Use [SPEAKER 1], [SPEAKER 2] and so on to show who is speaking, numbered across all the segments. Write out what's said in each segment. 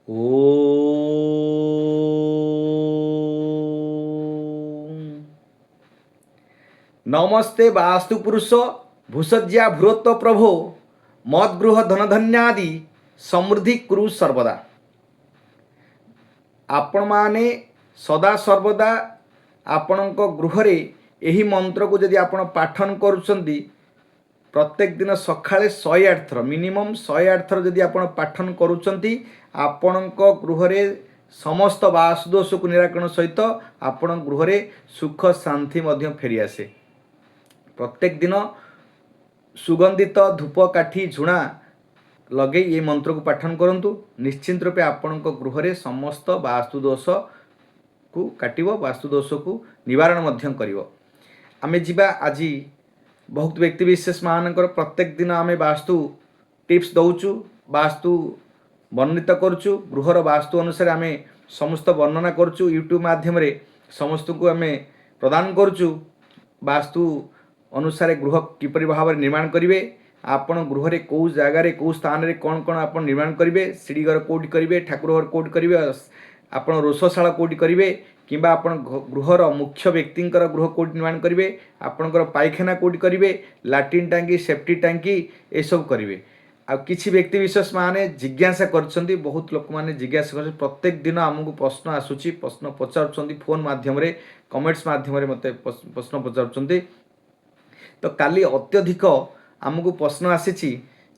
[SPEAKER 1] ओम नमस्ते वास्तु पुरुष भूसज्या भूरत्व प्रभो मद्गृह धनधन्यादि समृद्धि कुरु सर्वदा। आपण माने सदा सर्वदा आपणक गृहरे यही मंत्र को यदि आपण पाठन करुचंदी प्रत्येक दिन सकाळे 108 थर मिनिमम 108 थर जदि आपण पाठन करुचंती आपणक गृहरे समस्त वास्तुदोष को निराकरण सहित आपण गृहरे सुख शांति मध्य फेरी आसे। प्रत्येक दिन सुगंधित धूपकाठी झुणा लगे ये मंत्र को पाठन करंतु निश्चिंत रूपे आपणक गृहरे समस्त वास्तुदोष को काटिबो वास्तुदोष को निवारण मध्य करिवो। आमे जिबा आजी बहुत व्यक्ति विशेष मानकर प्रत्येक दिन आमे वास्तु टिप्स दौचु वास्तु वर्णित करुचु गृहर वास्तु अनुसार आमे समस्त वर्णना करुचु यूट्यूब माध्यम रे समस्त को आमे प्रदान करुचु वास्तु अनुसार गृह किपरि भाव निर्माण करिवे आपण गृहरे कौ जगार कौ स्थान रे कौन कौन आपण निर्माण करिवे सीढ़ी घर कोठी करिवे ठाकुर घर कोठी करिवे आपण रोषशाला कोठी करिवे किंबा आपण गृहर मुख्य व्यक्तिंकर गृह कोठी निर्माण करिवे आपणकर पायखाना कोठी करिवे लैट्रिन टांकी सेफ्टी टांकी ए सब करिवे। आ किछि व्यक्ति विशेष माने जिज्ञासा करछंती बहुत लोक माने जिज्ञासा कर प्रत्येक दिन हमकु प्रश्न आसुची प्रश्न पचारुछंती फोन माध्यम रे कमेंट्स माध्यम रे मते प्रश्न पचारुछंती। तो काली अत्यधिक आमको प्रश्न आसी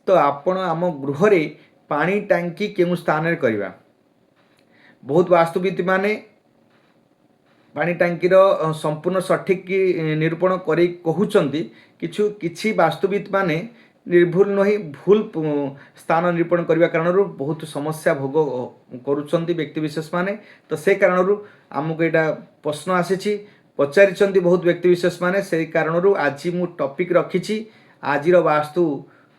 [SPEAKER 1] तो आपण आम गृहरे पानी टांकी केउ स्थान रे करबा बहुत वास्तुविद माने पानी टांकी संपूर्ण सठिक निरूपण करी कहउचंती किछु किछि वास्तुविद माने निर्भुल नहीं भूल स्थान निरूपण करने कारण बहुत समस्या भोग करुचंती व्यक्ति विशेष माने। तो से कारण आमको यहाँ प्रश्न आसी पचारि बहुत व्यक्ति विशेष माने से कारण आज मु टॉपिक रखी आज वास्तु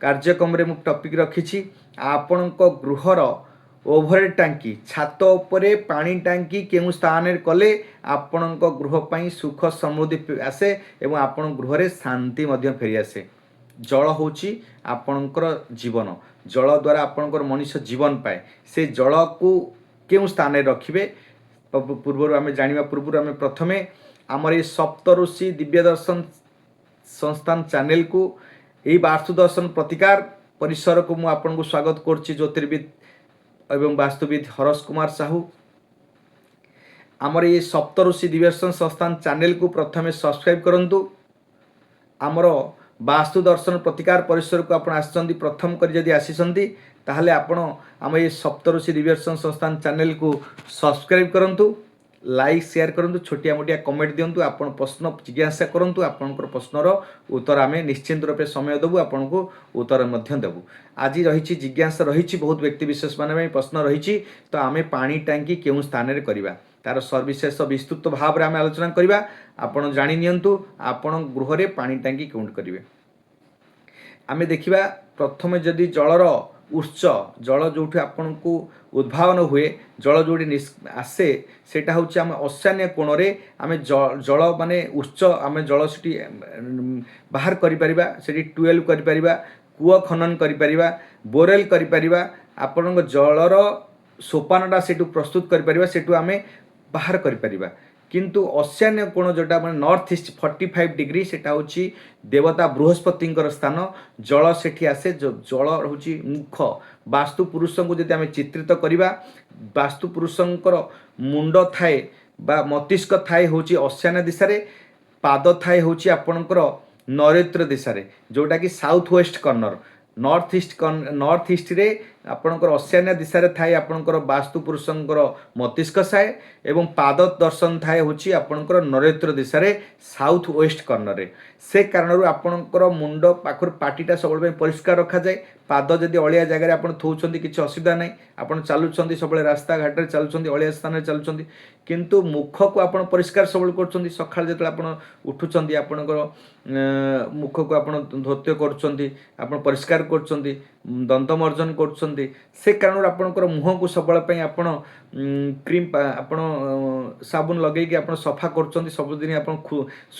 [SPEAKER 1] कार्यक्रम मु टॉपिक रखी आपणक गृहर ओभर टांकी छात उपरे पानी टांकी केउ स्थान रे कले आपणक गृह पई सुख समृद्धि आसे एवं आपण गृह रे शांति मध्य फेरी आसे। जल होची आपणकर जीवन जल द्वारा आपणकर मनुष्य जीवन पाए से जल को केउ स्थान रे रखिबे पूर्व आम जानिबा पूर्व आम प्रथमे आमर ये सप्तऋषि दिव्य दर्शन संस्थान चैनल को यही वास्तु दर्शन प्रतिकार परिसर को मु आपन को स्वागत करछि ज्योतिर्विद एवं वास्तुविद हरस कुमार साहू। आमर ये सप्तऋषि दिव्य दर्शन संस्थान चैनल को प्रथमे सब्सक्राइब करंतु। आमर वास्तु दर्शन प्रतिकार परिसर को आपण आछंती प्रथम कर जदि आसीसंती ताहले आपण आम ये सप्तऋषि दिव्य दर्शन संस्थान चैनल को सब्सक्राइब करंतु लाइक शेयर करंतु छोटिया मोटिया कमेंट दिंतु आपण प्रश्न जिज्ञासा करंतु आपनकर प्रश्नर उत्तर आमे निश्चिंत रूपे समय देबु आपन को उत्तर मध्य देबु। आज रही जिज्ञासा रही बहुत व्यक्ति विशेष माने प्रश्न रही तो आमे पानी टांकी केउ स्थान रे करबा तार सर्विशेष विस्तृत भाव रे आमे आलोचना करबा। आपण जानि नियंतु आपण गृह रे पानी टांकी केउंट करिवे। आमे देखिबा प्रथमे जदि जलर उत्स जल जो आपन को उद्भावन हुए जल जो आसे सेटा होची आम ईशान्य कोण रे आमे जल माने उत्स आमे जल सेठी बाहर करि परिबा सेठी ट्यूबवेल करि परिबा कूଅ खनन करि परिबा बोरवेल करि परिबा आपन जलर सोपानटा सेठु प्रस्तुत करि परिबा सेठु आमे बाहर करि परिबा। किंतु ईशान्य कोण जोटा माने नॉर्थ ईस्ट 45 डिग्री सेटा होची देवता बृहस्पतिंकर स्थान जल सेठी आसे जल होची मुख वास्तु पुरुषों को जदि आमे चित्रित करिबा वास्तु पुरुषंकर मुंड थाए बा मस्तिष्क थाए होची ईशान्य दिशा रे पाद थाए होची आपनकर नैऋत्य दिशा रे जोटा कि south west corner north east रे आपनकर ईशान्य दिशा रे थाए आपनकर वास्तु पुरुषंकर मस्तिष्क थाए एवं पाद दर्शन थाए होची आपनकर नैऋत्य दिशा रे साउथ वेस्ट कॉर्नर रे से कारण आपनकर मुंड पाखर पाटीटा सब परिष्कार रखा जाए पाद जदि अलिया जगह आपन थौचंती किछि असुविधा नहीं आपन चालुचंती सब रास्ता घाट रे चालुचंती अलिया स्थान रे चालुचंती किंतु मुख को आपन परिष्कार सब करचंती सकाळ जतले आपन उठुचंती आपनकर मुख को आपन धोत्य करचंती आपन परिष्कार करचंती ଦନ୍ତମର୍ଜନ କରୁଛନ୍ତି, ସେ କାରଣରୁ ଆପଣଙ୍କର ମୁହଁକୁ ସବୁବେଳେ ପାଇଁ ଆପଣ କ୍ରିମ୍ ଆପଣ ସାବୁନ ଲଗେଇକି ଆପଣ ସଫା କରୁଛନ୍ତି ସବୁଦିନ ଆପଣ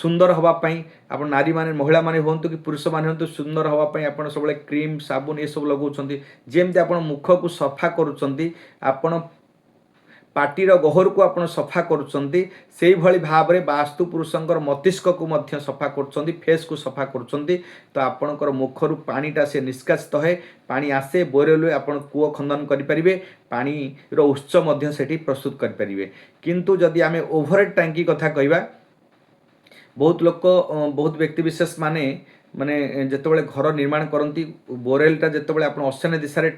[SPEAKER 1] ସୁନ୍ଦର ହେବା ପାଇଁ। ଆପଣ ନାରୀମାନେ ମହିଳାମାନେ ହୁଅନ୍ତୁ କି ପୁରୁଷମାନେ ହୁଅନ୍ତୁ, ସୁନ୍ଦର ହେବା ପାଇଁ ଆପଣ ସବୁବେଳେ କ୍ରିମ୍ ସାବୁନ ଏସବୁ ଲଗାଉଛନ୍ତି। ଯେମିତି ଆପଣ ମୁଖକୁ ସଫା କରୁଛନ୍ତି, ଆପଣ ପାଟିର ଗହରକୁ ଆପଣ ସଫା କରୁଛନ୍ତି, ସେଇଭଳି ଭାବରେ ବାସ୍ତୁ ପୁରୁଷଙ୍କର ମସ୍ତିଷ୍କକୁ ମଧ୍ୟ ସଫା କରୁଛନ୍ତି, ଫେସ୍କୁ ସଫା କରୁଛନ୍ତି। ତ ଆପଣଙ୍କର ମୁଖରୁ ପାଣିଟା ସେ ନିଷ୍କାସିତ ହୁଏ, ପାଣି ଆସେ, ବୋରେଲରେ ଆପଣ କୂଅ ଖନ୍ଦନ କରିପାରିବେ, ପାଣିର ଉତ୍ସ ମଧ୍ୟ ସେଠି ପ୍ରସ୍ତୁତ କରିପାରିବେ। କିନ୍ତୁ ଯଦି ଆମେ ଓଭରହେଡ୍ ଟାଙ୍କି କଥା କହିବା, ବହୁତ ଲୋକ ବହୁତ ବ୍ୟକ୍ତିବିଶେଷ ମାନେ ଯେତେବେଳେ ଘର ନିର୍ମାଣ କରନ୍ତି, ବୋରେଲଟା ଯେତେବେଳେ ଆପଣ ଅଶାନ୍ୟ ଦିଶାରେ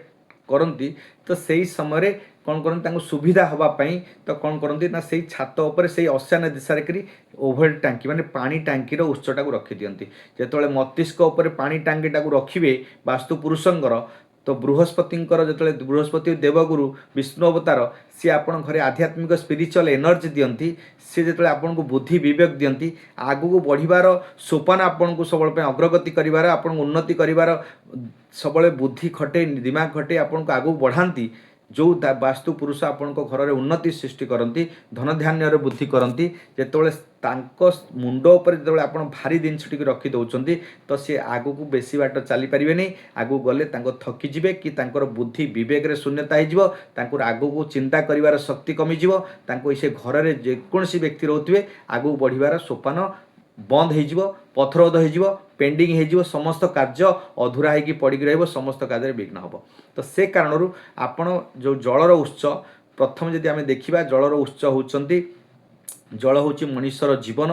[SPEAKER 1] କରନ୍ତି, ତ ସେଇ ସମୟରେ କ'ଣ କରନ୍ତି, ତାଙ୍କୁ ସୁବିଧା ହେବା ପାଇଁ ତ କ'ଣ କରନ୍ତି ନା ସେଇ ଛାତ ଉପରେ ସେଇ ଅଶାନ୍ୟ ଦିଶାରେ କରି ଓଭରହେଡ୍ ଟାଙ୍କି ମାନେ ପାଣି ଟାଙ୍କିର ଉତ୍ସଟାକୁ ରଖିଦିଅନ୍ତି। ଯେତେବେଳେ ମସ୍ତିଷ୍କ ଉପରେ ପାଣି ଟାଙ୍କିଟାକୁ ରଖିବେ ବାସ୍ତୁ ପୁରୁଷଙ୍କର, ତ ବୃହସ୍ପତିଙ୍କର ଯେତେବେଳେ ବୃହସ୍ପତି ଦେବଗୁରୁ ବିଷ୍ଣୁ ଅବତାର, ସିଏ ଆପଣଙ୍କ ଘରେ ଆଧ୍ୟାତ୍ମିକ ସ୍ପିରିଚୁଆଲ ଏନର୍ଜି ଦିଅନ୍ତି। ସିଏ ଯେତେବେଳେ ଆପଣଙ୍କୁ ବୁଦ୍ଧି ବିବେକ ଦିଅନ୍ତି, ଆଗକୁ ବଢ଼ିବାର ସୋପାନ ଆପଣଙ୍କୁ ସବୁବେଳେ ପାଇଁ ଅଗ୍ରଗତି କରିବାର, ଆପଣଙ୍କୁ ଉନ୍ନତି କରିବାର ସବୁବେଳେ ବୁଦ୍ଧି ଖଟେ, ଦିମାଗ ଖଟେ ଆପଣଙ୍କୁ ଆଗକୁ ବଢ଼ାନ୍ତି। ଯେଉଁ ବାସ୍ତୁ ପୁରୁଷ ଆପଣଙ୍କ ଘରରେ ଉନ୍ନତି ସୃଷ୍ଟି କରନ୍ତି, ଧନଧାନ୍ୟର ବୃଦ୍ଧି କରନ୍ତି, ଯେତେବେଳେ ତାଙ୍କ ମୁଣ୍ଡ ଉପରେ ଯେତେବେଳେ ଆପଣ ଭାରି ଜିନିଷଟିକୁ ରଖି ଦେଉଛନ୍ତି, ତ ସେ ଆଗକୁ ବେଶୀ ବାଟ ଚାଲିପାରିବେନି। ଆଗକୁ ଗଲେ ତାଙ୍କ ଥକିଯିବେ କି ତାଙ୍କର ବୁଦ୍ଧି ବିବେକରେ ଶୂନ୍ୟତା ହେଇଯିବ, ତାଙ୍କର ଆଗକୁ ଚିନ୍ତା କରିବାର ଶକ୍ତି କମିଯିବ, ତାଙ୍କୁ ସେ ଘରରେ ଯେକୌଣସି ବ୍ୟକ୍ତି ରହୁଥିବେ ଆଗକୁ ବଢ଼ିବାର ସୋପାନ ବନ୍ଦ ହେଇଯିବ, ପଥରୋଧ ହେଇଯିବ, ପେଣ୍ଡିଂ ହେଇଯିବ, ସମସ୍ତ କାର୍ଯ୍ୟ ଅଧୁରା ହେଇକି ପଡ଼ିକି ରହିବ, ସମସ୍ତ କାର୍ଯ୍ୟରେ ବିଘ୍ନ ହେବ। ତ ସେ କାରଣରୁ ଆପଣ ଯେଉଁ ଜଳର ଉତ୍ସ, ପ୍ରଥମେ ଯଦି ଆମେ ଦେଖିବା, ଜଳର ଉତ୍ସ ହେଉଛନ୍ତି, ଜଳ ହେଉଛି ମଣିଷର ଜୀବନ।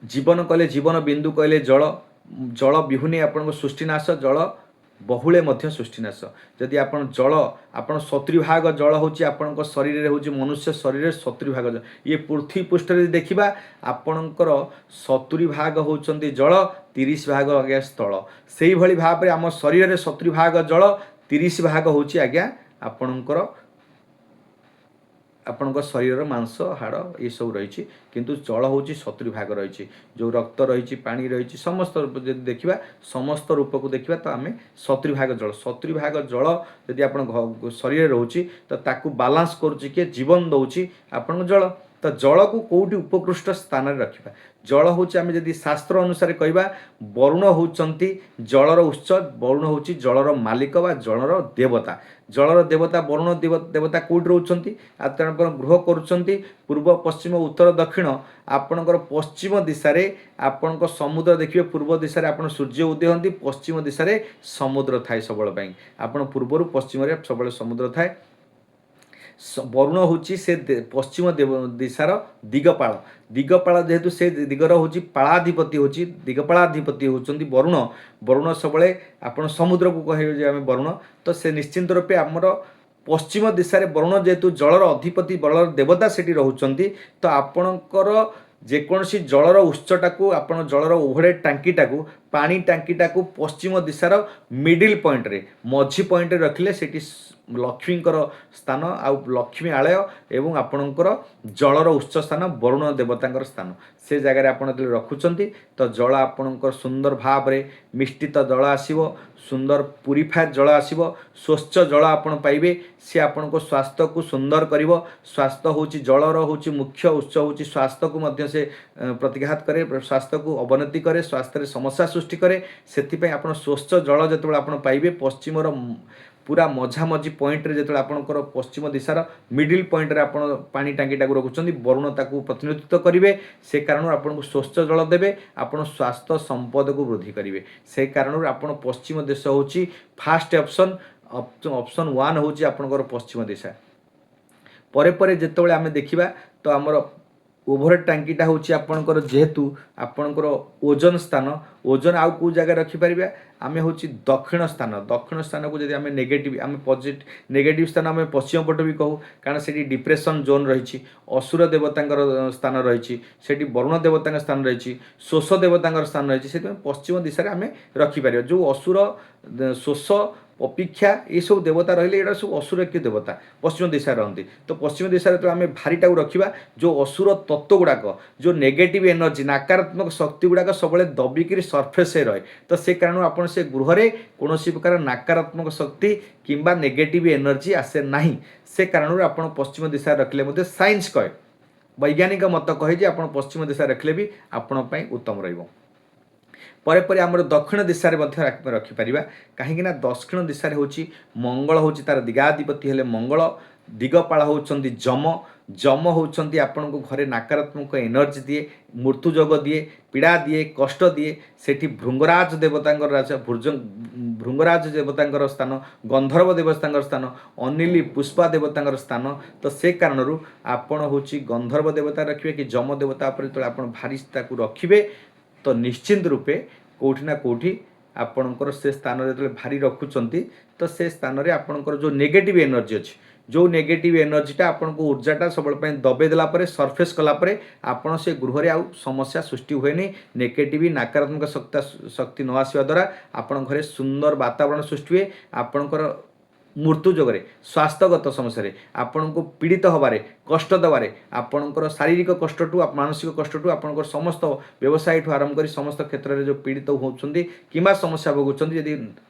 [SPEAKER 1] ଜୀବନ କହିଲେ ଜୀବନ ବିନ୍ଦୁ କହିଲେ ଜଳ, ଜଳ ବିହୁନେ ଆପଣଙ୍କ ସୃଷ୍ଟିନାଶ, ଜଳ ବହୁଳେ ମଧ୍ୟ ସୃଷ୍ଟିନାଶ। ଯଦି ଆପଣ ଜଳ, ଆପଣ 70% ଜଳ ହେଉଛି ଆପଣଙ୍କ ଶରୀରରେ, ହେଉଛି ମନୁଷ୍ୟ ଶରୀରରେ 70% ଜଳ। ଇଏ ପୃଥିବୀ ପୃଷ୍ଠରେ ଯଦି ଦେଖିବା, ଆପଣଙ୍କର 70% ହେଉଛନ୍ତି ଜଳ, 30% ଆଜ୍ଞା ସ୍ଥଳ। ସେଇଭଳି ଭାବରେ ଆମ ଶରୀରରେ 70% ଜଳ, 30% ହେଉଛି ଆଜ୍ଞା ଆପଣଙ୍କ ଶରୀରର ମାଂସ ହାଡ଼ ଏସବୁ ରହିଛି, କିନ୍ତୁ ଜଳ ହେଉଛି 70% ରହିଛି। ଯେଉଁ ରକ୍ତ ରହିଛି, ପାଣି ରହିଛି, ସମସ୍ତ ଯଦି ଦେଖିବା, ସମସ୍ତ ରୂପକୁ ଦେଖିବା, ତ ଆମେ 70% ଜଳ, 70% ଜଳ ଯଦି ଆପଣ ଶରୀରରେ ରହୁଛି, ତ ତାକୁ ବାଲାନ୍ସ କରୁଛି କିଏ, ଜୀବନ ଦେଉଛି ଆପଣଙ୍କ ଜଳ। ତ ଜଳକୁ କେଉଁଠି ଉପକୃଷ୍ଟ ସ୍ଥାନରେ ରଖିବା? ଜଳ ହେଉଛି, ଆମେ ଯଦି ଶାସ୍ତ୍ର ଅନୁସାରେ କହିବା, ବରୁଣ ହେଉଛନ୍ତି ଜଳର ଉତ୍ସ, ବରୁଣ ହେଉଛି ଜଳର ମାଲିକ ବା ଜଳର ଦେବତା। ଜଳର ଦେବତା ବରୁଣ ଦେବତା କେଉଁଠି ରହୁଛନ୍ତି? ଆପଣଙ୍କର ଗୃହ କରୁଛନ୍ତି ପୂର୍ବ ପଶ୍ଚିମ ଉତ୍ତର ଦକ୍ଷିଣ। ଆପଣଙ୍କର ପଶ୍ଚିମ ଦିଶାରେ ଆପଣଙ୍କ ସମୁଦ୍ର ଦେଖିବେ, ପୂର୍ବ ଦିଶାରେ ଆପଣ ସୂର୍ଯ୍ୟ ଉଦୟ ହୁଅନ୍ତି, ପଶ୍ଚିମ ଦିଶାରେ ସମୁଦ୍ର ଥାଏ ସବୁବେଳେ ପାଇଁ। ଆପଣ ପୂର୍ବରୁ ପଶ୍ଚିମରେ ସବୁବେଳେ ସମୁଦ୍ର ଥାଏ। ବରୁଣ ହେଉଛି ସେ ପଶ୍ଚିମ ଦିଶାର ଦିଗପାଳ। ଦିଗପାଳ ଯେହେତୁ ସେ ଦିଗର ହେଉଛି ପାଳାଧିପତି, ହେଉଛି ଦିଗପାଳାଧିପତି ହେଉଛନ୍ତି ବରୁଣ। ବରୁଣ ସବୁବେଳେ ଆପଣ ସମୁଦ୍ରକୁ କହିବେ ଯେ ଆମେ ବରୁଣ, ତ ସେ ନିଶ୍ଚିନ୍ତ ରୂପେ ଆମର ପଶ୍ଚିମ ଦିଶାରେ ବରୁଣ ଯେହେତୁ ଜଳର ଅଧିପତି, ଜଳର ଦେବତା ସେଠି ରହୁଛନ୍ତି। ତ ଆପଣଙ୍କର ଯେକୌଣସି ଜଳର ଉତ୍ସଟାକୁ, ଆପଣ ଜଳର ଓଭରହେଡ୍ ଟାଙ୍କିଟାକୁ, ପାଣି ଟାଙ୍କିଟାକୁ ପଶ୍ଚିମ ଦିଶାର ମିଡିଲ୍ ପଏଣ୍ଟରେ, ମଝି ପଏଣ୍ଟରେ ରଖିଲେ ସେଠି ଲକ୍ଷ୍ମୀଙ୍କର ସ୍ଥାନ, ଆଉ ଲକ୍ଷ୍ମୀ ଆଳୟ ଏବଂ ଆପଣଙ୍କର ଜଳର ଉତ୍ସ ସ୍ଥାନ ବରୁଣ ଦେବତାଙ୍କର ସ୍ଥାନ। ସେ ଜାଗାରେ ଆପଣ ଯେତେବେଳେ ରଖୁଛନ୍ତି, ତ ଜଳ ଆପଣଙ୍କର ସୁନ୍ଦର ଭାବରେ ମିଷ୍ଟିତ ଜଳ ଆସିବ, ସୁନ୍ଦର ପୁରିଫାୟାର ଜଳ ଆସିବ, ସ୍ୱଚ୍ଛ ଜଳ ଆପଣ ପାଇବେ। ସେ ଆପଣଙ୍କ ସ୍ୱାସ୍ଥ୍ୟକୁ ସୁନ୍ଦର କରିବ। ସ୍ୱାସ୍ଥ୍ୟ ହେଉଛି ଜଳର ହେଉଛି ମୁଖ୍ୟ ଉତ୍ସ, ହେଉଛି ସ୍ୱାସ୍ଥ୍ୟକୁ ମଧ୍ୟ ସେ ପ୍ରତିଘାତ କରେ, ସ୍ୱାସ୍ଥ୍ୟକୁ ଅବନତି କରେ, ସ୍ୱାସ୍ଥ୍ୟରେ ସମସ୍ୟା ସୃଷ୍ଟି କରେ। ସେଥିପାଇଁ ଆପଣ ସ୍ୱଚ୍ଛ ଜଳ ଯେତେବେଳେ ଆପଣ ପାଇବେ, ପଶ୍ଚିମର ପୁରା ମଝାମଝି ପଏଣ୍ଟରେ ଯେତେବେଳେ ଆପଣଙ୍କର ପଶ୍ଚିମ ଦିଶାର ମିଡିଲ୍ ପଏଣ୍ଟରେ ଆପଣ ପାଣି ଟାଙ୍କିଟାକୁ ରଖୁଛନ୍ତି, ବରୁଣ ତାକୁ ପ୍ରତିନିଧିତ୍ୱ କରିବେ। ସେ କାରଣରୁ ଆପଣଙ୍କୁ ସ୍ୱଚ୍ଛ ଜଳ ଦେବେ, ଆପଣ ସ୍ୱାସ୍ଥ୍ୟ ସମ୍ପଦକୁ ବୃଦ୍ଧି କରିବେ। ସେ କାରଣରୁ ଆପଣ ପଶ୍ଚିମ ଦେଶ ହେଉଛି ଫାଷ୍ଟ ଅପସନ୍। ଅପସନ୍ 1 ହେଉଛି ଆପଣଙ୍କର ପଶ୍ଚିମ ଦିଶା। ପରେ ପରେ ଯେତେବେଳେ ଆମେ ଦେଖିବା, ତ ଆମର ଓଭରହେଡ୍ ଟାଙ୍କିଟା ହେଉଛି ଆପଣଙ୍କର, ଯେହେତୁ ଆପଣଙ୍କର ଓଜନ ସ୍ଥାନ, ଓଜନ ଆଉ କେଉଁ ଜାଗାରେ ରଖିପାରିବା? ଆମେ ହେଉଛି ଦକ୍ଷିଣ ସ୍ଥାନ। ଦକ୍ଷିଣ ସ୍ଥାନକୁ ଯଦି ଆମେ ନେଗେଟିଭ୍, ଆମେ ନେଗେଟିଭ୍ ସ୍ଥାନ ଆମେ ପଶ୍ଚିମ ପଟ ବି କହୁ, କାରଣ ସେଠି ଡିପ୍ରେସନ୍ ଜୋନ୍ ରହିଛି, ଅସୁର ଦେବତାଙ୍କର ସ୍ଥାନ ରହିଛି, ସେଠି ବରୁଣ ଦେବତାଙ୍କ ସ୍ଥାନ ରହିଛି, ଶୋଷ ଦେବତାଙ୍କର ସ୍ଥାନ ରହିଛି। ସେଥିପାଇଁ ପଶ୍ଚିମ ଦିଶାରେ ଆମେ ରଖିପାରିବା। ଯେଉଁ ଅସୁର, ଶୋଷ ଅପେକ୍ଷା ଏସବୁ ଦେବତା ରହିଲେ ଏଇଟା ସବୁ ଅସୁରକ୍ଷିତ ଦେବତା ପଶ୍ଚିମ ଦିଶାରେ ରହନ୍ତି। ତ ପଶ୍ଚିମ ଦିଶାରେ ଯେତେବେଳେ ଆମେ ଭାରିଟାକୁ ରଖିବା ଯେଉଁ ଅସୁର ତତ୍ତ୍ୱ ଗୁଡ଼ାକ ଯେଉଁ ନେଗେଟିଭ୍ ଏନର୍ଜି ନକାରାତ୍ମକ ଶକ୍ତି ଗୁଡ଼ାକ ସବୁବେଳେ ଦବିକିରି ସର୍ଫେସ୍ରେ ରହେ। ତ ସେ କାରଣରୁ ଆପଣ ସେ ଗୃହରେ କୌଣସି ପ୍ରକାର ନକାରାତ୍ମକ ଶକ୍ତି କିମ୍ବା ନେଗେଟିଭ୍ ଏନର୍ଜି ଆସେ ନାହିଁ। ସେ କାରଣରୁ ଆପଣ ପଶ୍ଚିମ ଦିଶାରେ ରଖିଲେ ମଧ୍ୟ ସାଇନ୍ସ କହେ, ବୈଜ୍ଞାନିକ ମତ କହେ ଯେ ଆପଣ ପଶ୍ଚିମ ଦିଶାରେ ରଖିଲେ ବି ଆପଣଙ୍କ ପାଇଁ ଉତ୍ତମ ରହିବ। ପରେ ପରେ ଆମର ଦକ୍ଷିଣ ଦିଶାରେ ମଧ୍ୟ ରଖିପାରିବା, କାହିଁକିନା ଦକ୍ଷିଣ ଦିଶାରେ ହେଉଛି ମଙ୍ଗଳ ହେଉଛି ତାର ଦିଗାଧିପତି ହେଲେ ମଙ୍ଗଳ, ଦିଗପାଳ ହେଉଛନ୍ତି ଯମ। ଯମ ହେଉଛନ୍ତି ଆପଣଙ୍କ ଘରେ ନକାରାତ୍ମକ ଏନର୍ଜି ଦିଏ, ମୃତ୍ୟୁ ଯୋଗ ଦିଏ, ପୀଡ଼ା ଦିଏ, କଷ୍ଟ ଦିଏ। ସେଠି ଭୃଙ୍ଗରାଜ ଦେବତାଙ୍କର ରାଜା ଭୃଙ୍ଗରାଜ ଦେବତାଙ୍କର ସ୍ଥାନ, ଗନ୍ଧର୍ବ ଦେବତାଙ୍କର ସ୍ଥାନ, ଅନିଲି ପୁଷ୍ପା ଦେବତାଙ୍କର ସ୍ଥାନ। ତ ସେ କାରଣରୁ ଆପଣ ହେଉଛି ଗନ୍ଧର୍ବ ଦେବତା ରଖିବେ କି ଯମ ଦେବତା ଉପରେ ଯେତେବେଳେ ଆପଣ ଭାରି ତାକୁ ରଖିବେ ତ ନିଶ୍ଚିନ୍ତ ରୂପେ କେଉଁଠି ନା କେଉଁଠି ଆପଣଙ୍କର ସେ ସ୍ଥାନରେ ଯେତେବେଳେ ଭାରି ରଖୁଛନ୍ତି ତ ସେ ସ୍ଥାନରେ ଆପଣଙ୍କର ଯେଉଁ ନେଗେଟିଭ୍ ଏନର୍ଜି ଅଛି, ଯେଉଁ ନେଗେଟିଭ୍ ଏନର୍ଜିଟା ଆପଣଙ୍କୁ ଉର୍ଜାଟା ସବୁବେଳେ ପାଇଁ ଦବେଇ ଦେଲା ପରେ ସର୍ଫେସ୍ କଲା ପରେ ଆପଣ ସେ ଗୃହରେ ଆଉ ସମସ୍ୟା ସୃଷ୍ଟି ହୁଏନି। ନେଗେଟିଭ୍ ନକାରାତ୍ମକ ଶକ୍ତି ନ ଆସିବା ଦ୍ୱାରା ଆପଣଙ୍କ ଘରେ ସୁନ୍ଦର ବାତାବରଣ ସୃଷ୍ଟି ହୁଏ। ଆପଣଙ୍କର ମୃତ୍ୟୁ ଯୋଗରେ, ସ୍ୱାସ୍ଥ୍ୟଗତ ସମସ୍ୟାରେ, ଆପଣଙ୍କୁ ପୀଡ଼ିତ ହେବାରେ, କଷ୍ଟ ଦେବାରେ, ଆପଣଙ୍କର ଶାରୀରିକ କଷ୍ଟଠୁ ମାନସିକ କଷ୍ଟଠୁ ଆପଣଙ୍କର ସମସ୍ତ ବ୍ୟବସାୟଠୁ ଆରମ୍ଭ କରି ସମସ୍ତ କ୍ଷେତ୍ରରେ ଯେଉଁ ପୀଡ଼ିତ ହେଉଛନ୍ତି କିମ୍ବା ସମସ୍ୟା ଭୋଗୁଛନ୍ତି, ଯଦି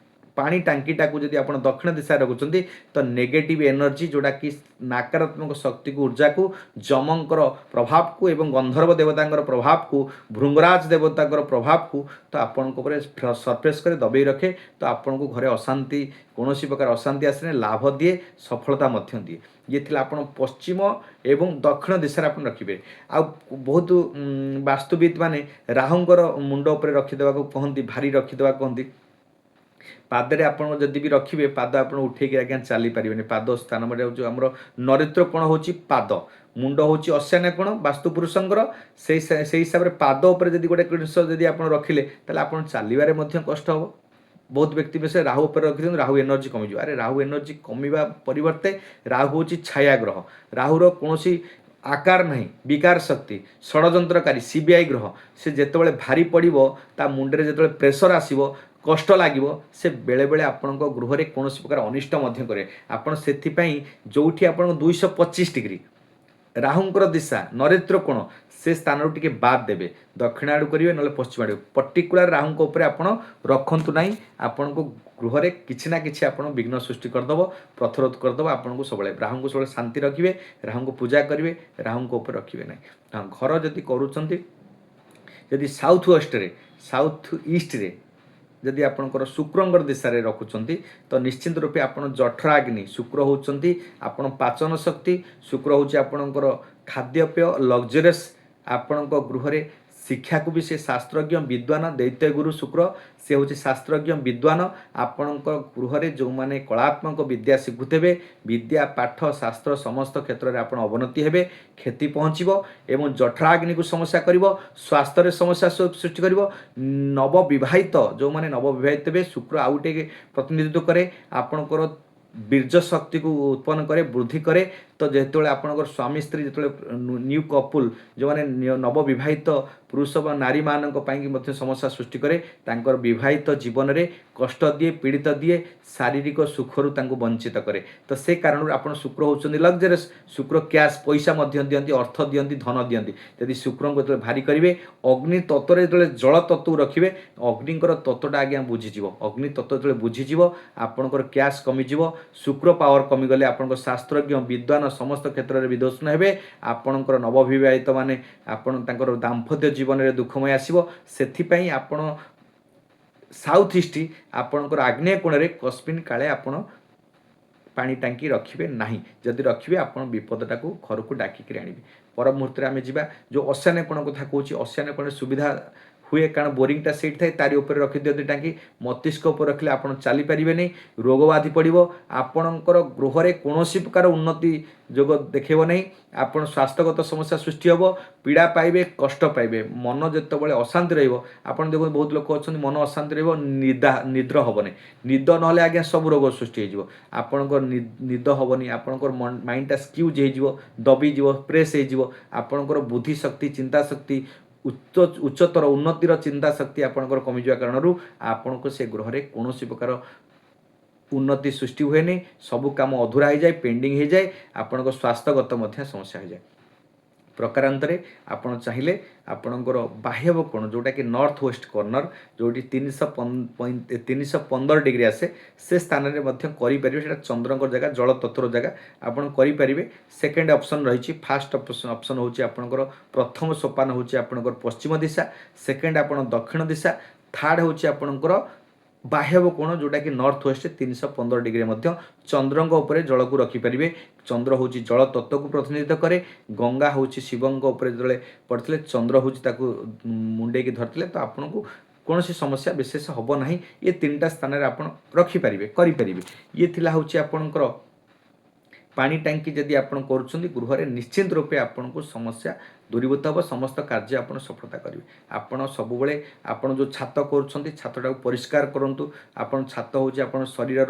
[SPEAKER 1] ପାଣି ଟାଙ୍କିଟାକୁ ଯଦି ଆପଣ ଦକ୍ଷିଣ ଦିଶାରେ ରଖୁଛନ୍ତି ତ ନେଗେଟିଭ୍ ଏନର୍ଜି ଯେଉଁଟାକି ନକାରାତ୍ମକ ଶକ୍ତିକୁ ଉର୍ଜାକୁ ଯମଙ୍କର ପ୍ରଭାବକୁ ଏବଂ ଗନ୍ଧର୍ବ ଦେବତାଙ୍କର ପ୍ରଭାବକୁ ଭୃଙ୍ଗରାଜ ଦେବତାଙ୍କର ପ୍ରଭାବକୁ ତ ଆପଣଙ୍କ ଉପରେ ସର୍ଫେସ୍ କରି ଦବେଇ ରଖେ। ତ ଆପଣଙ୍କୁ ଘରେ ଅଶାନ୍ତି, କୌଣସି ପ୍ରକାର ଅଶାନ୍ତି ଆସିଲେ ଲାଭ ଦିଏ, ସଫଳତା ମଧ୍ୟ ଦିଏ। ଇଏ ଥିଲା ଆପଣ ପଶ୍ଚିମ ଏବଂ ଦକ୍ଷିଣ ଦିଶାରେ ଆପଣ ରଖିବେ। ଆଉ ବହୁତ ବାସ୍ତୁବିତ୍ ମାନେ ରାହୁଙ୍କର ମୁଣ୍ଡ ଉପରେ ରଖିଦେବାକୁ କହନ୍ତି, ଭାରି ରଖିଦେବାକୁ କହନ୍ତି। ପାଦରେ ଆପଣ ଯଦି ବି ରଖିବେ ପାଦ ଆପଣ ଉଠେଇକି ଆଜ୍ଞା ଚାଲିପାରିବେନି। ପାଦ ସ୍ଥାନ ମାନେ ହେଉଛି ଆମର ନରିତ୍ର କୋଣ ହେଉଛି ପାଦ, ମୁଣ୍ଡ ହେଉଛି ଅଶାନ୍ୟ କୋଣ ବାସ୍ତୁ ପୁରୁଷଙ୍କର। ସେଇ ହିସାବରେ ପାଦ ଉପରେ ଯଦି ଗୋଟେ ଜିନିଷ ଯଦି ଆପଣ ରଖିଲେ ତାହେଲେ ଆପଣ ଚାଲିବାରେ ମଧ୍ୟ କଷ୍ଟ ହେବ। ବହୁତ ବ୍ୟକ୍ତି ବିଶେଷ ରାହୁ ଉପରେ ରଖିଦିଅନ୍ତୁ, ରାହୁ ଏନର୍ଜି କମିଯିବ। ଆରେ ରାହୁ ଏନର୍ଜି କମିବା ପରିବର୍ତ୍ତେ ରାହୁ ହେଉଛି ଛାୟା ଗ୍ରହ। ରାହୁର କୌଣସି ଆକାର ନାହିଁ, ବିକାର ଶକ୍ତି, ଷଡ଼ଯନ୍ତ୍ରକାରୀ, ସିବିଆଇ ଗ୍ରହ। ସେ ଯେତେବେଳେ ଭାରି ପଡ଼ିବ ତା ମୁଣ୍ଡରେ ଯେତେବେଳେ ପ୍ରେସର ଆସିବ, କଷ୍ଟ ଲାଗିବ, ସେ ବେଳେବେଳେ ଆପଣଙ୍କ ଗୃହରେ କୌଣସି ପ୍ରକାର ଅନିଷ୍ଟ ମଧ୍ୟ କରେ। ଆପଣ ସେଥିପାଇଁ ଯେଉଁଠି ଆପଣଙ୍କ 225 ଡିଗ୍ରୀ ରାହୁଙ୍କର ଦିଶା ନରେନ୍ଦ୍ର କୋଣ ସେ ସ୍ଥାନରୁ ଟିକେ ବାଦ୍ ଦେବେ, ଦକ୍ଷିଣ ଆଡ଼ୁ କରିବେ ନହେଲେ ପଶ୍ଚିମ ଆଡ଼ୁ। ପର୍ଟିକୁଲାର ରାହୁଙ୍କ ଉପରେ ଆପଣ ରଖନ୍ତୁ ନାହିଁ, ଆପଣଙ୍କ ଗୃହରେ କିଛି ନା କିଛି ଆପଣ ବିଘ୍ନ ସୃଷ୍ଟି କରିଦେବ, ପ୍ରତିରୋଧ କରିଦେବ। ଆପଣଙ୍କୁ ସବୁବେଳେ ରାହୁଙ୍କୁ ସବୁବେଳେ ଶାନ୍ତି ରଖିବେ, ରାହୁଙ୍କୁ ପୂଜା କରିବେ, ରାହୁଙ୍କ ଉପରେ ରଖିବେ ନାହିଁ। ଘର ଯଦି କରୁଛନ୍ତି, ଯଦି ସାଉଥ୍ ୱେଷ୍ଟରେ, ସାଉଥ୍ ଇଷ୍ଟରେ ଯଦି ଆପଣଙ୍କର ଶୁକ୍ରଙ୍କର ଦିଶାରେ ରଖୁଛନ୍ତି ତ ନିଶ୍ଚିନ୍ତ ରୂପେ ଆପଣ ଜଠରାଗ୍ନି, ଶୁକ୍ର ହେଉଛନ୍ତି ଆପଣ ପାଚନ ଶକ୍ତି, ଶୁକ୍ର ହେଉଛି ଆପଣଙ୍କର ଖାଦ୍ୟପେୟ ଲକ୍ଜରିୟସ୍। ଆପଣଙ୍କ ଗୃହରେ ଶିକ୍ଷାକୁ ବି ସେ ଶାସ୍ତ୍ରଜ୍ଞ ବିଦ୍ୱାନ, ଦୈତ୍ୟଗୁରୁ ଶୁକ୍ର ସେ ହେଉଛି ଶାସ୍ତ୍ରଜ୍ଞ ବିଦ୍ୱାନ। ଆପଣଙ୍କ ଗୃହରେ ଯେଉଁମାନେ କଳାତ୍ମକ ବିଦ୍ୟା ଶିଖୁଥିବେ, ବିଦ୍ୟା ପାଠ ଶାସ୍ତ୍ର ସମସ୍ତ କ୍ଷେତ୍ରରେ ଆପଣ ଅବନତି ହେବେ, କ୍ଷତି ପହଞ୍ଚିବ ଏବଂ ଜଠରାଗ୍ନିକୁ ସମସ୍ୟା କରିବ, ସ୍ୱାସ୍ଥ୍ୟରେ ସମସ୍ୟା ସୃଷ୍ଟି କରିବ। ନବବିବାହିତ ଯେଉଁମାନେ ନବବିବାହିତ ହେବେ, ଶୁକ୍ର ଆଉ ଟିକେ ପ୍ରତିନିଧିତ୍ୱ କରେ ଆପଣଙ୍କର ବୀର୍ଯ୍ୟ ଶକ୍ତିକୁ ଉତ୍ପନ୍ନ କରେ, ବୃଦ୍ଧି କରେ। ତ ଯେତେବେଳେ ଆପଣଙ୍କର ସ୍ୱାମୀ ସ୍ତ୍ରୀ ଯେତେବେଳେ ନ୍ୟୁ କପୁଲ ଯେଉଁମାନେ ନବବିବାହିତ ପୁରୁଷ ବା ନାରୀମାନଙ୍କ ପାଇଁକି ମଧ୍ୟ ସମସ୍ୟା ସୃଷ୍ଟି କରେ, ତାଙ୍କର ବିବାହିତ ଜୀବନରେ କଷ୍ଟ ଦିଏ, ପୀଡ଼ିତ ଦିଏ, ଶାରୀରିକ ସୁଖରୁ ତାଙ୍କୁ ବଞ୍ଚିତ କରେ। ତ ସେ କାରଣରୁ ଆପଣ ଶୁକ୍ର ହେଉଛନ୍ତି ଲକ୍ଜରିୟସ୍। ଶୁକ୍ର କ୍ୟାସ୍ ପଇସା ମଧ୍ୟ ଦିଅନ୍ତି, ଅର୍ଥ ଦିଅନ୍ତି, ଧନ ଦିଅନ୍ତି। ଯଦି ଶୁକ୍ରଙ୍କୁ ଯେତେବେଳେ ଭାରି କରିବେ, ଅଗ୍ନି ତତ୍ତ୍ୱରେ ଯେତେବେଳେ ଜଳ ତତ୍ତ୍ୱକୁ ରଖିବେ, ଅଗ୍ନିଙ୍କର ତତ୍ତ୍ୱଟା ଆଜ୍ଞା ବୁଝିଯିବ। ଅଗ୍ନି ତତ୍ତ୍ୱ ଯେତେବେଳେ ବୁଝିଯିବ ଆପଣଙ୍କର କ୍ୟାସ୍ କମିଯିବ। ଶୁକ୍ର ପାୱାର କମିଗଲେ ଆପଣଙ୍କ ଶାସ୍ତ୍ରଜ୍ଞ ବିଦ୍ୱାନ ସମସ୍ତ କ୍ଷେତ୍ରରେ ବିଦ୍ୱସ୍ନ ହେବେ। ଆପଣଙ୍କର ନବବିବାହିତ ମାନେ ଆପଣ ତାଙ୍କର ଦାମ୍ପତ୍ୟ ଜୀବନରେ ଦୁଃଖମୟ ଆସିବ। ସେଥିପାଇଁ ଆପଣ ସାଉଥ୍ ଇଷ୍ଟ ଆପଣଙ୍କର ଆଗ୍ନେୟ କୋଣରେ କସ୍ମିନ୍ କାଳେ ଆପଣ ପାଣି ଟାଙ୍କି ରଖିବେ ନାହିଁ। ଯଦି ରଖିବେ ଆପଣ ବିପଦଟାକୁ ଘରକୁ ଡାକିକିରି ଆଣିବେ। ପର ମୁହୂର୍ତ୍ତରେ ଆମେ ଯିବା ଯେଉଁ ଅଶାନ୍ୟ କୋଣ କଥା କହୁଛି, ଅଶାନ୍ୟ କୋଣରେ ସୁବିଧା ହୁଏ କାରଣ ବୋରିଂଟା ସେଇଠି ଥାଏ, ତାରି ଉପରେ ରଖିଦିଅନ୍ତି ଟାଙ୍କି। ମସ୍ତିଷ୍କ ଉପରେ ରଖିଲେ ଆପଣ ଚାଲିପାରିବେନି, ରୋଗବାଧି ପଡ଼ିବ, ଆପଣଙ୍କର ଗୃହରେ କୌଣସି ପ୍ରକାର ଉନ୍ନତି ଯୋଗ ଦେଖେଇବ ନାହିଁ। ଆପଣ ସ୍ୱାସ୍ଥ୍ୟଗତ ସମସ୍ୟା ସୃଷ୍ଟି ହେବ, ପୀଡ଼ା ପାଇବେ, କଷ୍ଟ ପାଇବେ। ମନ ଯେତେବେଳେ ଅଶାନ୍ତି ରହିବ, ଆପଣ ଦେଖନ୍ତୁ ବହୁତ ଲୋକ ଅଛନ୍ତି ମନ ଅଶାନ୍ତି ରହିବ, ନିଦ୍ର ହେବନି। ନିଦ ନହେଲେ ଆଜ୍ଞା ସବୁ ରୋଗ ସୃଷ୍ଟି ହେଇଯିବ। ଆପଣଙ୍କର ନିଦ ହେବନି, ଆପଣଙ୍କର ମାଇଣ୍ଡଟା ସ୍କ୍ୟୁଜ୍ ହେଇଯିବ, ଦବିଯିବ, ପ୍ରେସ୍ ହେଇଯିବ। ଆପଣଙ୍କର ବୁଦ୍ଧି ଶକ୍ତି, ଚିନ୍ତା ଶକ୍ତି, ଉଚ୍ଚତର ଉନ୍ନତିର ଚିନ୍ତା ଶକ୍ତି ଆପଣଙ୍କର କମିଯିବା କାରଣରୁ ଆପଣଙ୍କୁ ସେ ଗୃହରେ କୌଣସି ପ୍ରକାର उन्नति सृष्टि हुए नहीं, सबू काम अधूरा हो जाए, पेंडिंग हो जाए, आपण स्वास्थ्यगत समस्या हो जाए। प्रकारांतरे आपण चाहिए आपणकर बाह्य कोण जोटा कि नॉर्थ वेस्ट कॉर्नर जोटी 315 डिग्री आसे से स्थान में करें चंद्र जगह जल तत्वर जगह आपड़ करें। सेकेंड ऑप्शन रही फास्ट ऑप्शन हूँ आपणकर प्रथम सोपान हूँ आपणकर पश्चिम दिशा, सेकेंड आप दक्षिण दिशा, थर्ड हूँ आपणकर बाह्य कोण जोटा कि नॉर्थ वेस्ट 315 डिग्री चंद्र उपर जल को रखिपारे। चंद्र हूँ जल तत्व को प्रतिनिधित्व करे, गंगा हूँ शिवंक उपर जो पड़ते चंद्र हूँ मुंडे की धरते तो आपन को कौन सी समस्या विशेष हम ना। ये 3टा स्थान में आप रखिपारे करें। ये हूँ आपणकर पानी टांकी जदि आप गृह निश्चित रूपे आपन को समस्या दूरीभूत हम, समस्त कार्य आप सफलता करेंगे। आपड़ सब आप जो छात कर छातटा परिष्कार करूँ। आपन छात हूँ आप शरीर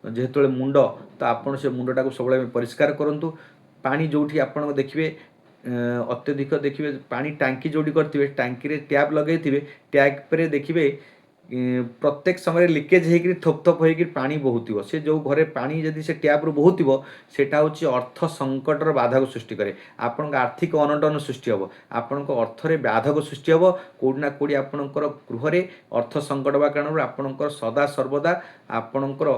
[SPEAKER 1] जेहेतु मुंड तो आपन से मुंडटा सब परिष्कार करूँ। पानी जो आप देखिए अत्यधिक देखिए पानी टांकी जोटी करेंगे टांकी टैप लगे टैप पर देखिए प्रत्येक समय लिकेज होकर थोप थोप होकर पानी बहुव से जो घरे पानी जदि से टैप रु बहुव सेटा हूँ अर्थ संकटर बाधक सृष्टि करे। आपण आर्थिक अनटन सृष्टि हम, आपण अर्थरे बाधक सृष्टि हम, कौटना कौटी आपणकर गृह अर्थ संकट बा कारण आपणकर सदा सर्वदा आपणकर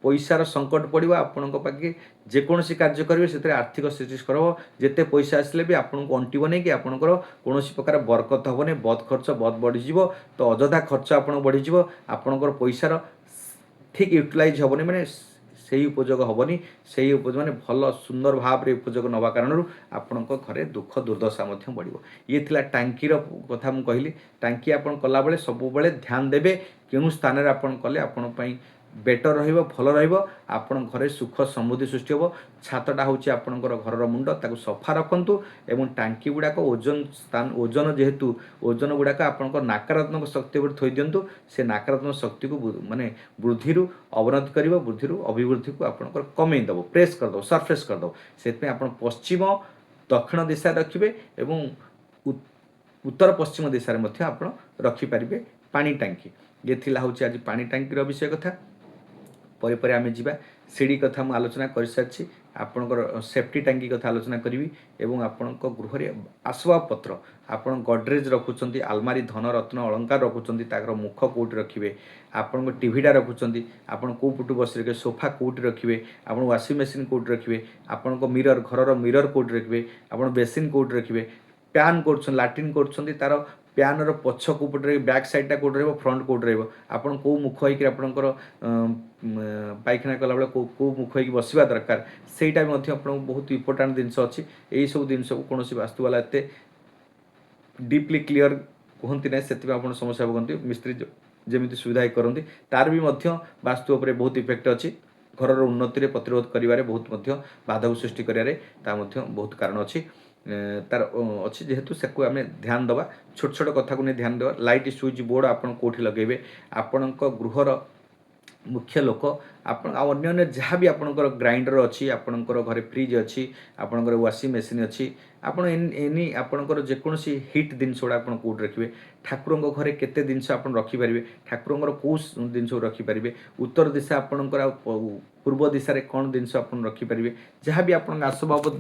[SPEAKER 1] पैसार संकट पड़ो। आपण पाखे जेकोसी कार्य करेंगे से आर्थिक स्थिति खराब, जिते पैसा आसले भी आपको अंटिब नहीं कि आपंकर कौन प्रकार बरकत हेनी, बद खर्च बद बढ़ीज तो अଯଥା खर्च आप बढ़ीज, आपणकर पैसार ठीक यूटिलाइज हेनी मैंने से उपयोग हेनी, से मैंने भल सुंदर भाव में उपयोग नवा कारण आपण घरे दुख दुर्दशा बढ़ो। ये थिला टांकीर कथा मुझे कहली। टांकी आप कला बेले सब बेले ध्यान देवे क्यों स्थान में आप कले आपण बेटर भल आपण घरे सुख समृद्धि सृष्टि हो। छातटा हूँ आपणकर घर मुंड ताकू सफा रखु एवं टांकी गुड़ाक ओजन स्थान ओजन जेहेतु ओजन गुड़ाक आपणकर नकारात्मक शक्ति उपर थोई दिंतु। से नकारात्मक शक्ति को माने वृद्धि अवनति कर वृद्धि अभिवृद्धि को आपणकर कमे दब, प्रेस करदब, सरफेस करदब। से आप पश्चिम दक्षिण दिशा रखिए एवं उत्तर पश्चिम दिशा में आप रखिपारे पानी टांकी। ये थिला हूँ आज पानी टांकीर विषय कथा। पर आम जा सीढ़ी कथा मुझे आलोचना कर सारी, आपणकर सेफ्टी टांकी कथा आलोचना करी एवं आपण गृह आसवाब पत्र आप गडरेज रखुंट, आलमारी धन रत्न अलंकार रखुंट तार मुख कौट रखिए, आपण टीवीटा रखुंट आपड़ कौ पटू बस रखिए, सोफा कौट रखिए, आप वाशिंग मेसीन कौट रखिए, आपण मिरर घर मिरर कौट रखिए, आप बेसिन कौट रखिए, प्यान कर लाट्रिन कर तार प्यान पछ कौट रही बैक साइडटा कौट रही फ्रंट कौट रही आपड़ कौ मुख होकर आपणकर पायखाना कला बेले कौ मुख होकर बसवा दरकार सेटा भी आपको बहुत इंपोर्टाट जिनस अच्छी। यही सब जिन को कौन वास्तुवाला एत डीपली क्लीयर कहती ना से समस्या भोगती। मिस्त्री जमी सुविधा करती तार भी वास्तु उपर बहुत इफेक्ट अच्छी। घर उन्नति प्रतिरोध करें बहुत बाधक सृष्टि करें बहुत कारण अच्छी तार अच्छी जेहेतु से आम ध्यान दवा छोट छोट कथा को नहीं ध्यान देवा। लाइट स्विच बोर्ड आप कौटी लगे आपण गृहर मुख्य लोक अन्य जहाँ भी आपणकर ग्राइंडर अच्छी आपणकर घरे फ्रिज अच्छी आपणकर वाशिंग मेसीन अच्छी आपण एनी आपणकर जेकोसी हिट जिनस गुड़ा आप कौट रखिए। ठाकुर घरे केते जिनस आप रखिपारे, ठाकुर कौ जिनस रखिपारे, उत्तर दिशा आपणकर पूर्व दिशा कौन जिनस आप रखिपारे, जहाँ भी आप आसबाब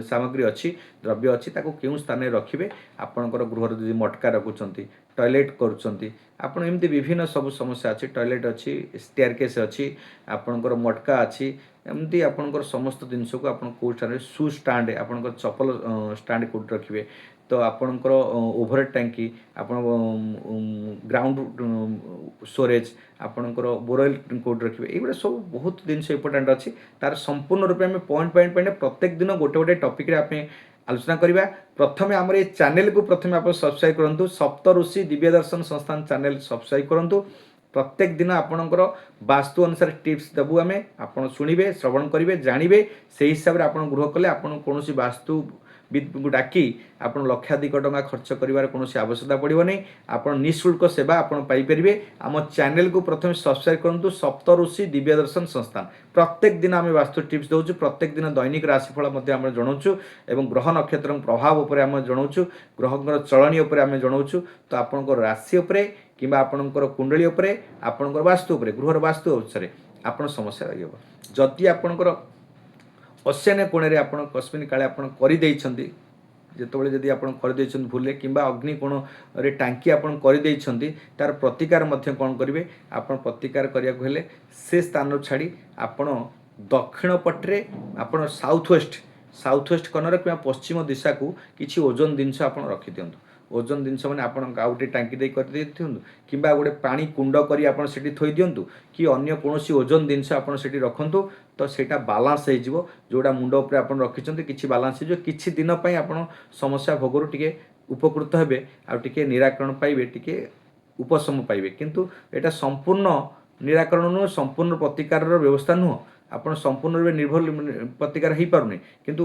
[SPEAKER 1] सामग्री अच्छी द्रव्य अच्छी ताको केउं स्थान में रखिए। आपणकर गृहर जो मटका रखुंट टॉयलेट करुँच आपड़ एमती विभिन्न सब समस्या अच्छी, टॉयलेट अच्छी, स्टेयरकेस अच्छी, आपणकर मटका अच्छी, एमती आपणकर समस्त जिनस को आप कौ स्थान शू स्टाण्ड आपणकर चपल स्टाण्ड कौट रखिए। तो आपणकर ओभर टैंकी आप ग्राउंड स्टोरेज आपणकर बोरवेल कौट रखिए। ये सब बहुत जिनस इंपोर्टाट अच्छी। तार संपूर्ण रूप में पॉइंट पॉइंट पॉइंट प्रत्येक दिन गोटे गोटे टॉपिक आप आलोचना करवा। प्रथम आम ये चैनल को प्रथम आप सब्सक्राइब करूँ, सप्तऋषि दिव्य दर्शन संस्थान चैनल सब्सक्राइब करूँ। प्रत्येक दिन आपणकर वास्तु अनुसार टिप्स देवु आम आप शुणे श्रवण करेंगे जानवे से हिसाब से आप गृह कले आप कौन वास्तु को डाकी आप लक्षाधिक टंका खर्च कर कौन आवश्यकता पड़ो नहीं। आप निःशुल्क सेवा आप पाइपर। आम चैनल को प्रथम सब्सक्राइब करूँ सप्तऋषि दिव्य दर्शन संस्थान। प्रत्येक दिन आम वास्तु टिप्स दूँ, प्रत्येक दिन दैनिक राशिफल जनाऊँ एवं ग्रह नक्षत्र प्रभाव उपर आम जनाऊँ, ग्रह चलनी उपर आम जनाऊँ। तो आपंकर राशि उपरे कि आपणकर कुंडली उपरे आपणकर वास्तु उपरे गृहर वास्तु अनुसार ଆପଣ ସମସ୍ୟା ରହିବ। ଯଦି ଆପଣଙ୍କର ଅଶାନ୍ୟ କୋଣରେ ଆପଣ କସ୍ମିନ୍ କାଳେ ଆପଣ କରିଦେଇଛନ୍ତି, ଯେତେବେଳେ ଯଦି ଆପଣ କରିଦେଇଛନ୍ତି ଭୁଲରେ କିମ୍ବା ଅଗ୍ନି କୋଣରେ ଟାଙ୍କି ଆପଣ କରିଦେଇଛନ୍ତି, ତାର ପ୍ରତିକାର ମଧ୍ୟ କ'ଣ କରିବେ, ଆପଣ ପ୍ରତିକାର କରିବାକୁ ହେଲେ ସେ ସ୍ଥାନରୁ ଛାଡ଼ି ଆପଣ ଦକ୍ଷିଣ ପଟରେ ଆପଣ ସାଉଥ୍ ୱେଷ୍ଟ କର୍ଣ୍ଣର କିମ୍ବା ପଶ୍ଚିମ ଦିଶାକୁ କିଛି ଓଜନ ଜିନିଷ ଆପଣ ରଖିଦିଅନ୍ତୁ। ଓଜନ ଜିନିଷ ମାନେ ଆପଣ ଆଉ ଗୋଟେ ଟାଙ୍କି ଦେଇ କରିଦେଇଦିଅନ୍ତୁ କିମ୍ବା ଗୋଟେ ପାଣି କୁଣ୍ଡ କରି ଆପଣ ସେଠି ଥୋଇ ଦିଅନ୍ତୁ କି ଅନ୍ୟ କୌଣସି ଓଜନ ଜିନିଷ ଆପଣ ସେଠି ରଖନ୍ତୁ, ତ ସେଇଟା ବାଲାନ୍ସ ହେଇଯିବ। ଯେଉଁଟା ମୁଣ୍ଡ ଉପରେ ଆପଣ ରଖିଛନ୍ତି କିଛି ବାଲାନ୍ସ ହେଇଯିବ, କିଛି ଦିନ ପାଇଁ ଆପଣ ସମସ୍ୟା ଭୋଗରୁ ଟିକେ ଉପକୃତ ହେବେ, ଆଉ ଟିକେ ନିରାକରଣ ପାଇବେ, ଟିକେ ଉପଶମ ପାଇବେ। କିନ୍ତୁ ଏଇଟା ସମ୍ପୂର୍ଣ୍ଣ ନିରାକରଣ ନୁହେଁ, ସମ୍ପୂର୍ଣ୍ଣ ପ୍ରତିକାରର ବ୍ୟବସ୍ଥା ନୁହଁ, ଆପଣ ସମ୍ପୂର୍ଣ୍ଣ ରୂପେ ନିର୍ଭର ପ୍ରତିକାର ହେଇପାରୁନି, କିନ୍ତୁ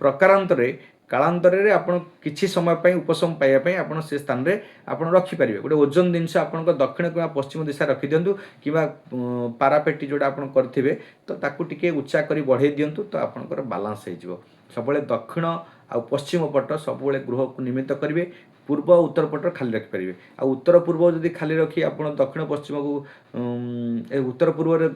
[SPEAKER 1] ପ୍ରକାରାନ୍ତରେ କାଳାନ୍ତରରେ ଆପଣ କିଛି ସମୟ ପାଇଁ ଉପଶମ ପାଇବା ପାଇଁ ଆପଣ ସେ ସ୍ଥାନରେ ଆପଣ ରଖିପାରିବେ। ଗୋଟେ ଓଜନ ଜିନିଷ ଆପଣଙ୍କ ଦକ୍ଷିଣ କିମ୍ବା ପଶ୍ଚିମ ଦିଶା ରଖିଦିଅନ୍ତୁ କିମ୍ବା ପାରାପେଟି ଯେଉଁଟା ଆପଣ କରିଥିବେ ତ ତାକୁ ଟିକେ ଉଚ୍ଚା କରି ବଢ଼େଇ ଦିଅନ୍ତୁ, ତ ଆପଣଙ୍କର ବାଲାନ୍ସ ହେଇଯିବ। ସବୁବେଳେ ଦକ୍ଷିଣ ଆଉ ପଶ୍ଚିମ ପଟ ସବୁବେଳେ ଗୃହକୁ ନିମିତ୍ତ କରିବେ, ପୂର୍ବ ଆଉ ଉତ୍ତର ପଟ ଖାଲି ରଖିପାରିବେ। ଆଉ ଉତ୍ତର ପୂର୍ବ ଯଦି ଖାଲି ରଖି ଆପଣ ଦକ୍ଷିଣ ପଶ୍ଚିମକୁ ଉତ୍ତର ପୂର୍ବରେ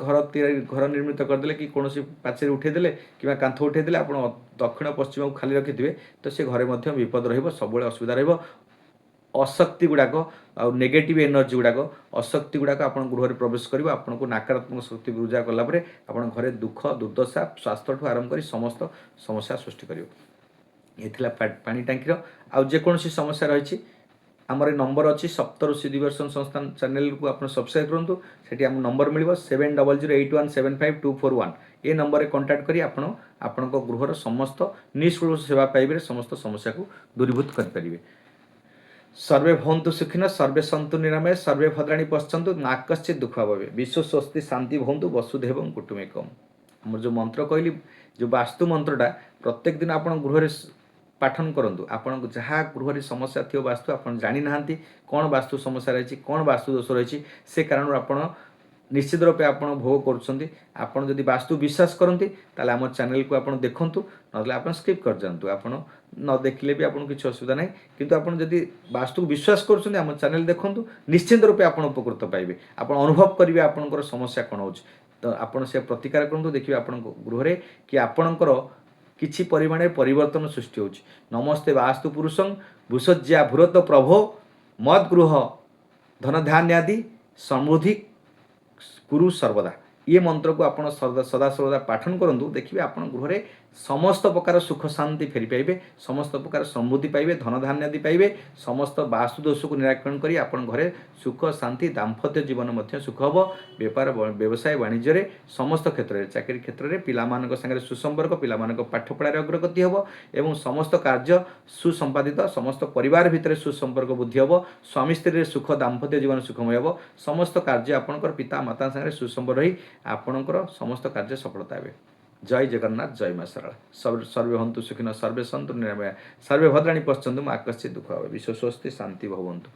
[SPEAKER 1] ଘର ନିର୍ମିତ କରିଦେଲେ କି କୌଣସି ପାଚେରୀ ଉଠାଇଦେଲେ କିମ୍ବା କାନ୍ଥ ଉଠାଇଦେଲେ, ଆପଣ ଦକ୍ଷିଣ ପଶ୍ଚିମକୁ ଖାଲି ରଖିଥିବେ ତ ସେ ଘରେ ମଧ୍ୟ ବିପଦ ରହିବ, ସବୁବେଳେ ଅସୁବିଧା ରହିବ। ଅଶକ୍ତି ଗୁଡ଼ାକ ଆଉ ନେଗେଟିଭ୍ ଏନର୍ଜି ଗୁଡ଼ାକ, ଅଶକ୍ତି ଗୁଡ଼ାକ ଆପଣ ଗୃହରେ ପ୍ରବେଶ କରିବ, ଆପଣଙ୍କୁ ନକାରାତ୍ମକ ଶକ୍ତି ପୂଜା କଲା ପରେ ଆପଣ ଘରେ ଦୁଃଖ ଦୁର୍ଦ୍ଦଶା ସ୍ୱାସ୍ଥ୍ୟଠୁ ଆରମ୍ଭ କରି ସମସ୍ତ ସମସ୍ୟା ସୃଷ୍ଟି କରିବ। ଏ ଥିଲା ପାଣି ଟାଙ୍କିର। ଆଉ ଯେକୌଣସି ସମସ୍ୟା ରହିଛି ଆମର ଏ ନମ୍ବର ଅଛି ସପ୍ତଋଷି ଦିବର୍ଷନ ସଂସ୍ଥାନ ଚ୍ୟାନେଲକୁ ଆପଣ ସବସ୍କ୍ରାଇବ୍ କରନ୍ତୁ, ସେଠି ଆମ ନମ୍ବର ମିଳିବ 7008175241। ଏ ନମ୍ବରରେ କଣ୍ଟାକ୍ଟ କରି ଆପଣ ଆପଣଙ୍କ ଗୃହର ସମସ୍ତ ନିଃଶୁଳ୍କ ସେବା ପାଇବେ, ସମସ୍ତ ସମସ୍ୟାକୁ ଦୂରୀଭୂତ କରିପାରିବେ। ସର୍ବେ ଭବନ୍ତୁ ସୁଖିନଃ, ସର୍ବେ ସନ୍ତୁ ନିରାମୟ, ସର୍ବେ ଭଦ୍ରାଣୀ ପଶ୍ୟନ୍ତୁ, ମା କଶ୍ଚିତ୍ ଦୁଃଖ ଭବେ, ବିଶ୍ୱ ସ୍ୱସ୍ତି ଶାନ୍ତି ଭବନ୍ତୁ, ବସୁଧୈବଂ କୁଟୁମ୍ବକମ୍। ଆମର ଯେଉଁ ମନ୍ତ୍ର କହିଲି, ଯେଉଁ ବାସ୍ତୁ ମନ୍ତ୍ରଟା ପ୍ରତ୍ୟେକ ଦିନ ଆପଣ ଗୃହରେ ପାଠନ କରନ୍ତୁ। ଆପଣଙ୍କୁ ଯାହା ଗୃହରେ ସମସ୍ୟା ଥିବ ବାସ୍ତୁ ଆପଣ ଜାଣିନାହାନ୍ତି କ'ଣ ବାସ୍ତୁ ସମସ୍ୟା ରହିଛି, କ'ଣ ବାସ୍ତୁ ଦୋଷ ରହିଛି, ସେ କାରଣରୁ ଆପଣ ନିଶ୍ଚିତ ରୂପେ ଆପଣ ଭୋଗ କରୁଛନ୍ତି। ଆପଣ ଯଦି ବାସ୍ତୁ ବିଶ୍ୱାସ କରନ୍ତି ତାହେଲେ ଆମ ଚ୍ୟାନେଲକୁ ଆପଣ ଦେଖନ୍ତୁ, ନହେଲେ ଆପଣ ସ୍କିପ୍ କରିଯାଆନ୍ତୁ। ଆପଣ ନ ଦେଖିଲେ ବି ଆପଣଙ୍କୁ କିଛି ଅସୁବିଧା ନାହିଁ, କିନ୍ତୁ ଆପଣ ଯଦି ବାସ୍ତୁକୁ ବିଶ୍ୱାସ କରୁଛନ୍ତି ଆମ ଚ୍ୟାନେଲ ଦେଖନ୍ତୁ, ନିଶ୍ଚିନ୍ତ ରୂପେ ଆପଣ ଉପକୃତ ପାଇବେ। ଆପଣ ଅନୁଭବ କରିବେ ଆପଣଙ୍କର ସମସ୍ୟା କ'ଣ ହେଉଛି, ତ ଆପଣ ସେ ପ୍ରତିକାର କରନ୍ତୁ, ଦେଖିବେ ଆପଣଙ୍କ ଗୃହରେ କି ଆପଣଙ୍କର କିଛି ପରିମାଣରେ ପରିବର୍ତ୍ତନ ସୃଷ୍ଟି ହେଉଛି। ନମସ୍ତେ ବାସ୍ତୁ ପୁରୁଷଂ ଭୂଷଜ୍ୟା ଭୂରତ ପ୍ରଭୋ ମଦ୍ ଗୃହ ଧନଧାନ୍ୟାଦି ସମୃଦ୍ଧି କୁରୁ ସର୍ବଦା। ଏ ମନ୍ତ୍ରକୁ ଆପଣ ସଦାସର୍ବଦା ପାଠନ କରନ୍ତୁ, ଦେଖିବେ ଆପଣ ଗୃହରେ ସମସ୍ତ ପ୍ରକାର ସୁଖ ଶାନ୍ତି ଫେରି ପାଇବେ, ସମସ୍ତ ପ୍ରକାର ସମୃଦ୍ଧି ପାଇବେ, ଧନଧାନ୍ୟାଦି ପାଇବେ। ସମସ୍ତ ବାସ୍ତୁ ଦୋଷକୁ ନିରାକରଣ କରି ଆପଣ ଘରେ ସୁଖ ଶାନ୍ତି ଦାମ୍ପତ୍ୟ ଜୀବନ ମଧ୍ୟ ସୁଖ ହେବ। ବେପାର ବ୍ୟବସାୟ ବାଣିଜ୍ୟରେ ସମସ୍ତ କ୍ଷେତ୍ରରେ, ଚାକିରି କ୍ଷେତ୍ରରେ ପିଲାମାନଙ୍କ ସାଙ୍ଗରେ ସୁସମ୍ପର୍କ, ପିଲାମାନଙ୍କ ପାଠପଢ଼ାରେ ଅଗ୍ରଗତି ହେବ ଏବଂ ସମସ୍ତ କାର୍ଯ୍ୟ ସୁସମ୍ପାଦିତ, ସମସ୍ତ ପରିବାର ଭିତରେ ସୁସମ୍ପର୍କ ବୃଦ୍ଧି ହେବ, ସ୍ୱାମୀ ସ୍ତ୍ରୀରେ ସୁଖ ଦାମ୍ପତ୍ୟ ଜୀବନ ସୁଖମୟ ହେବ। ସମସ୍ତ କାର୍ଯ୍ୟ ଆପଣଙ୍କର ପିତା ମାତା ସାଙ୍ଗରେ ସୁସମ୍ପର୍କ ରହି ଆପଣଙ୍କର ସମସ୍ତ କାର୍ଯ୍ୟ ସଫଳତା ହେବେ। ଜୟ ଜଗନ୍ନାଥ, ଜୟ ମା ଶାରଳା। ସର୍ବେ ହନ୍ତୁ ସୁଖିନଃ, ସର୍ବେ ସନ୍ତୁ ନିରାମୟା, ସର୍ବେ ଭଦ୍ରାଣୀ ପଶ୍ୟନ୍ତୁ, ମା କଶ୍ଚିତ୍ ଦୁଃଖ ଭବେ, ବିଶ୍ୱ ସ୍ୱସ୍ତି ଶାନ୍ତି ଭବନ୍ତୁ।